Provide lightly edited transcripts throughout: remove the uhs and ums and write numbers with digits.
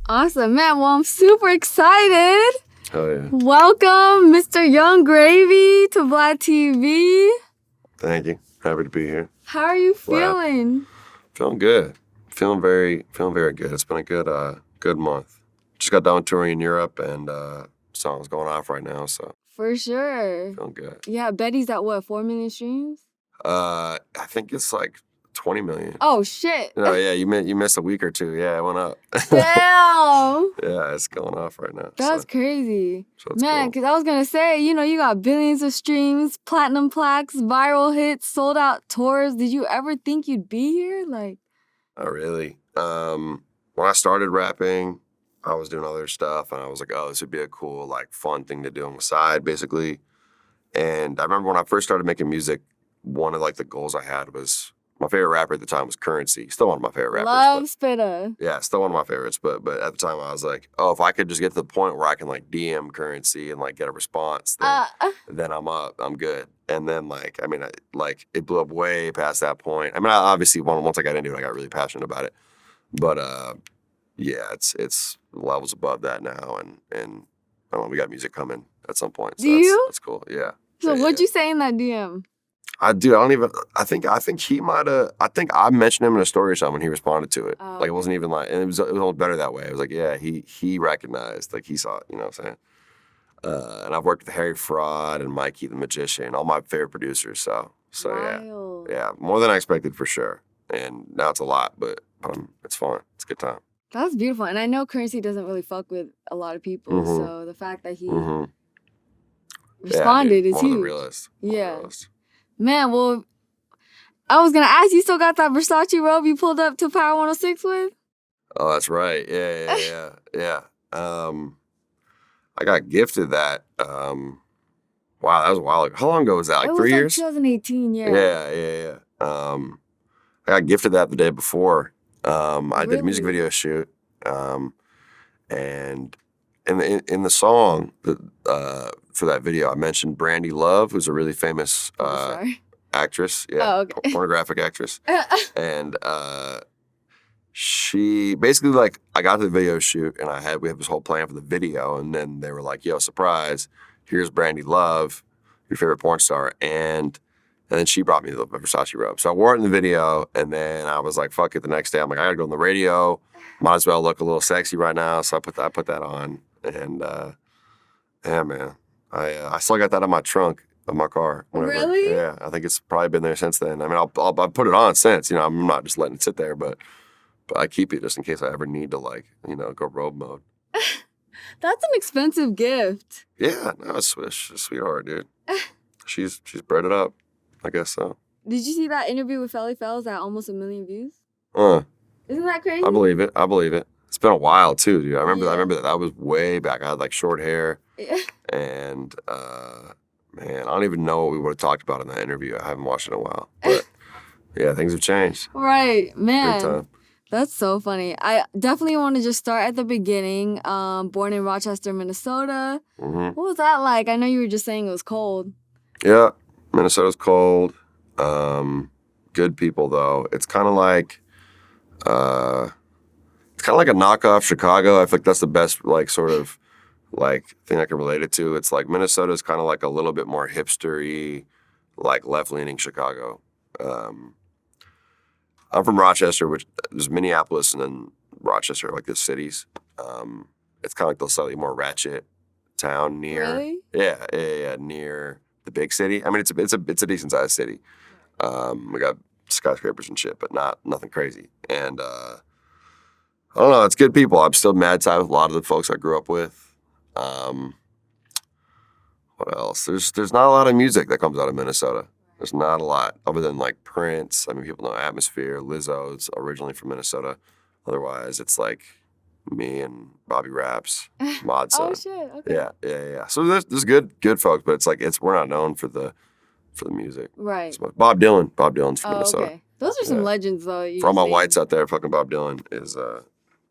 Awesome, man. Well, I'm super excited. Hell yeah. Welcome, Mr. Young Gravy, to VladTV. Thank you. Happy to be here. How are you feeling? Feeling good. Feeling very good. It's been a good month. Just got done touring in Europe and song's going off right now, so For sure. feeling good. Yeah, Betty's at what, 4 million streams? I think it's like 20 million. Oh, shit. No, yeah, you missed a week or two. Yeah, it went up. Damn. Yeah, it's going off right now. That's crazy. So it's Man, cool. because I was going to say, you got billions of streams, platinum plaques, viral hits, sold out tours. Did you ever think you'd be here? Like, Not really. When I started rapping, I was doing other stuff, and I was like, oh, this would be a cool, like, fun thing to do on the side, basically. And I remember when I first started making music, one of, like, the goals I had was, my favorite rapper at the time was Curren. Still one of my favorite rappers. love Spitta. Yeah, still one of my favorites. But at the time, I was like, oh, if I could just get to the point where I can, like, DM Curren and, like, get a response, then I'm up. I'm good. And then, like, I mean, it blew up way past that point. I mean, obviously, once I got into it, I got really passionate about it. But, yeah, it's levels above that now. And I don't know, we got music coming at some point. So that's cool. Yeah. So yeah, what'd you say in that DM? I think he might have. I think I mentioned him in a story or something. He responded to it. Oh, Like, it wasn't even like, and it was almost better that way. It was like, yeah, he recognized, like, he saw it. You know what I'm saying? And I've worked with Harry Fraud and Mikey the Magician, all my favorite producers. So Wild. yeah, more than I expected for sure. And now it's a lot, but it's fun. It's a good time. That's beautiful. And I know Currency doesn't really fuck with a lot of people. Mhm. So the fact that he Mm-hmm. responded is one of the huge. realest. Yeah. Man, well, I was going to ask, you still got that Versace robe you pulled up to Power 106 with? Oh, that's right. Yeah. I got gifted that. Wow, that was a while ago. How long ago was that? Like it 3 was years? 2018, yeah. Yeah. I got gifted that the day before. I did a music Really? video shoot. And in the song for that video, I mentioned Brandy Love, who's a really famous Sorry. actress. Yeah, Oh, okay. pornographic actress. And she basically, like, I got to the video shoot and we have this whole plan for the video, and then they were like, yo, surprise, here's Brandy Love, your favorite porn star, and then she brought me the Versace robe. So I wore it in the video, and then I was like, fuck it, the next day I'm like, I gotta go on the radio, might as well look a little sexy right now, so I put that on, and yeah, man, I still got that in my trunk of my car. Whenever. Really? Yeah, I think it's probably been there since then. I mean, I'll put it on since, I'm not just letting it sit there, but I keep it just in case I ever need to, like, go robe mode. That's an expensive gift. Yeah, no, it's a sweetheart, dude. She's bred it up. I guess so. Did you see that interview with Felly Fells at almost 1 million views? Isn't that crazy? I believe it. It's been a while too, dude. I remember Yeah. that was way back. I had, like, short hair. Yeah. And man, I don't even know what we would have talked about in that interview. I haven't watched it in a while. But yeah, things have changed. Right, man. Big time. That's so funny. I definitely want to just start at the beginning. Born in Rochester, Minnesota. Mm-hmm. What was that like? I know you were just saying it was cold. Yeah, Minnesota's cold. Good people though. It's kind of like a knockoff Chicago. I feel like that's the best, like, sort of, like, thing I can relate it to. It's like Minnesota's kind of like a little bit more hipster-y, like, left-leaning Chicago. I'm from Rochester, which there's Minneapolis and then Rochester, like, the cities. It's kind of like the slightly more ratchet town near. Really? Yeah, near the big city. I mean, it's a decent sized city. We got skyscrapers and shit, but nothing crazy. And I don't know, it's good people. I'm still mad tight with a lot of the folks I grew up with. What else? There's not a lot of music that comes out of Minnesota. There's not a lot, other than, like, Prince. I mean, people know Atmosphere. Lizzo is originally from Minnesota. Otherwise, it's like me and Bobby Raps, Mod Son. Oh shit. Okay. Yeah. So there's good folks, but it's like we're not known for the music. Right. So Bob Dylan's from Minnesota. Okay. Those are some legends, though. For all my whites out there, fucking Bob Dylan is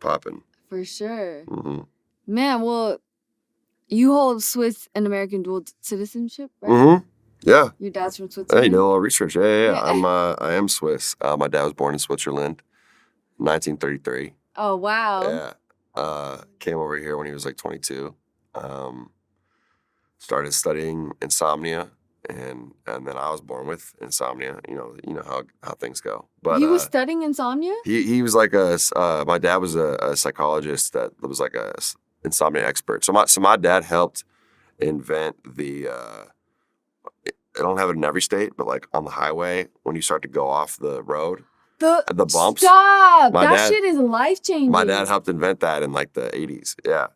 popping. For sure. Mm-hmm. Man, well, you hold Swiss and American dual citizenship, right? Mm-hmm. Yeah. Your dad's from Hey, Switzerland? you did a little research. Yeah. I am Swiss. My dad was born in Switzerland, 1933. Oh, wow. Yeah. came over here when he was like 22. Started studying insomnia, and then I was born with insomnia. You know how things go. But He was studying insomnia? he was like my dad was a psychologist that was like a insomnia expert. So my dad helped invent the. I don't have it in every state, but like on the highway when you start to go off the road, the bumps. Stop! My That dad- shit is life changing. My dad helped invent that in like the 80s. Yeah.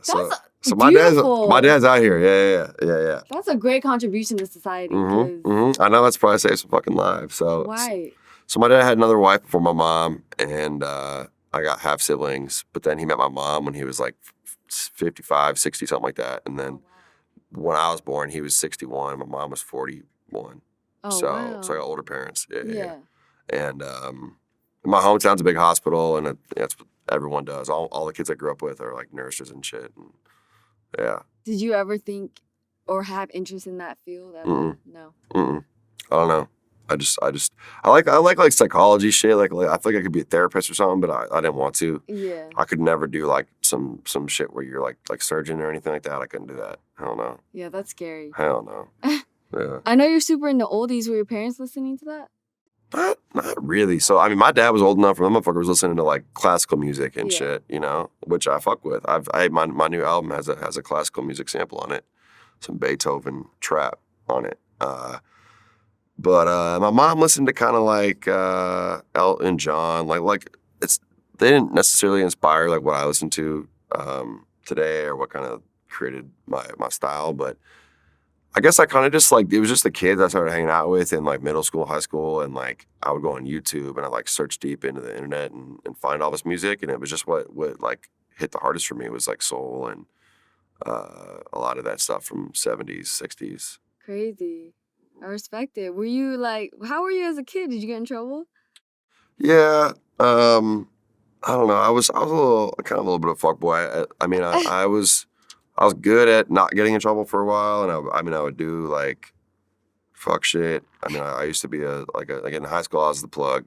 So That's my beautiful. dad's out here. Yeah. That's a great contribution to society. I know that's probably saved some fucking lives. So Right. So my dad had another wife before my mom, and I got half siblings. But then he met my mom when he was like 55, 60, something like that. And then when I was born, he was 61. My mom was 41. Oh, So wow. I got older parents. Yeah. And my hometown's a big hospital, and that's what everyone does. All the kids I grew up with are like nurses and shit. And, yeah. Did you ever think or have interest in that field at all? No. I don't know. I like psychology shit. Like I feel like I could be a therapist or something, but I didn't want to. Yeah. I could never do like some shit where you're like surgeon or anything like that. I couldn't do that. Hell no. Yeah, that's scary. Hell no. Yeah. I know you're super into oldies. Were your parents listening to that? Not really. So I mean, my dad was old enough where that motherfucker was listening to like classical music and shit, which I fuck with. My new album has a classical music sample on it, some Beethoven trap on it. But my mom listened to kind of like Elton John, like they didn't necessarily inspire like what I listen to today or what kind of created my style, but I guess I kind of just like, it was just the kids I started hanging out with in like middle school, high school, and like I would go on YouTube and I like search deep into the internet and find all this music, and it was just what like hit the hardest for me was like soul and a lot of that stuff from 70s, 60s. Crazy. I respect it. Were you like, how were you as a kid? Did you get in trouble? Yeah. I don't know. I was a little bit of a fuckboy. I mean, I was good at not getting in trouble for a while, and I would do like fuck shit. I mean, I used to be like in high school, I was the plug.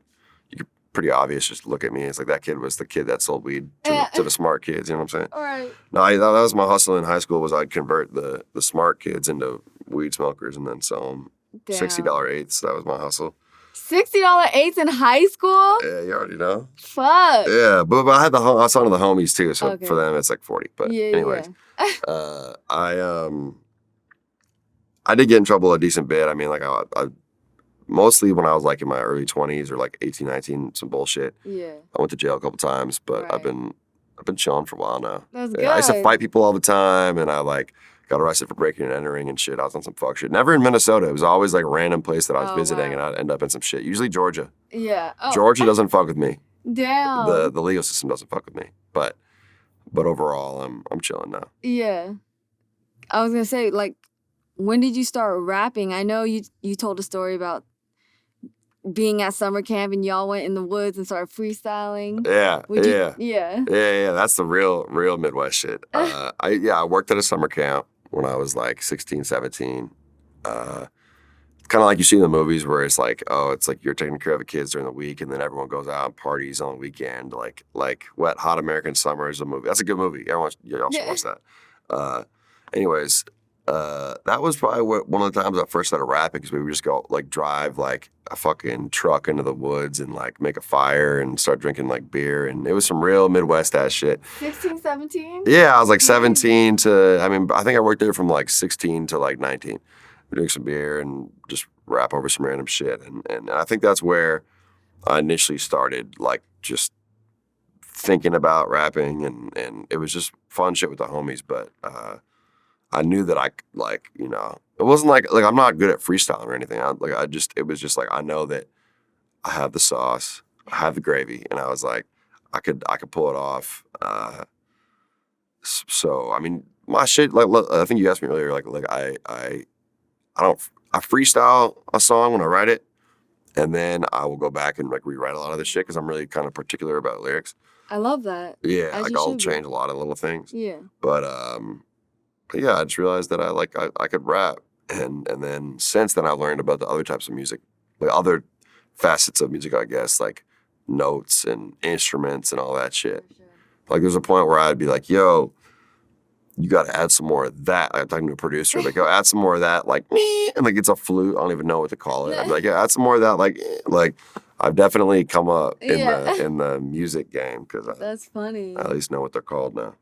You could pretty obvious just look at me. It's like that kid was the kid that sold weed to the smart kids. You know what I'm saying? All right. No, that was my hustle in high school. Was I'd convert the smart kids into weed smokers and then sell them $60 eighths. That was my hustle. $60 eighths in high school? Yeah, you already know. Fuck. Yeah, but I had I was talking to the homies too, so Okay. for them it's like 40. But anyways, I did get in trouble a decent bit. I mean, like I mostly when I was like in my early 20s or like 18, 19, some bullshit. Yeah. I went to jail a couple times, but Right. I've been chilling for a while now. That's Yeah, I used to good. fight people all the time, and I like got arrested for breaking and entering and shit. I was on some fuck shit. Never in Minnesota. It was always like a random place that I was visiting, and I'd end up in some shit. Usually Georgia. Yeah. Oh. Georgia doesn't fuck with me. Damn. The legal system doesn't fuck with me. But overall, I'm chilling now. Yeah. I was gonna say, like, when did you start rapping? I know you told a story about being at summer camp and y'all went in the woods and started freestyling. Yeah, Yeah. Yeah. That's the real Midwest shit. I worked at a summer camp when I was like 16, 17. Kind of like you see in the movies where it's like, oh, it's like you're taking care of the kids during the week and then everyone goes out and parties on the weekend. Like Wet Hot American Summer is a movie. That's a good movie. Everyone should watch that. Anyways, that was probably one of the times I first started rapping, because we would just go like drive like a fucking truck into the woods and like make a fire and start drinking like beer, and it was some real Midwest ass shit. 16, 17? Yeah, I was like 17 to, I think I worked there from like 16 to like 19. We drink some beer and just rap over some random shit, and I think that's where I initially started like just thinking about rapping, and it was just fun shit with the homies, but I knew that I like, it wasn't like I'm not good at freestyling or anything. It was just like, I know that I have the sauce, I have the gravy, and I was like, I could pull it off. So I mean, my shit, like I think you asked me earlier, like I freestyle a song when I write it, and then I will go back and like rewrite a lot of the shit because I'm really kind of particular about lyrics. I love that. Yeah, As like you I'll should be. change a lot of little things. Yeah. But yeah, I just realized that I could rap, and then since then I learned about the other types of music, like other facets of music, I guess, like notes and instruments and all that shit. For sure. Like there's a point where I'd be like, yo, you got to add some more of that. I'm talking to a producer, like, yo, add some more of that, like, and like it's a flute. I don't even know what to call it. I'd be like, yeah, add some more of that, like I've definitely come up Yeah. in the music game because That's funny. I at least know what they're called now.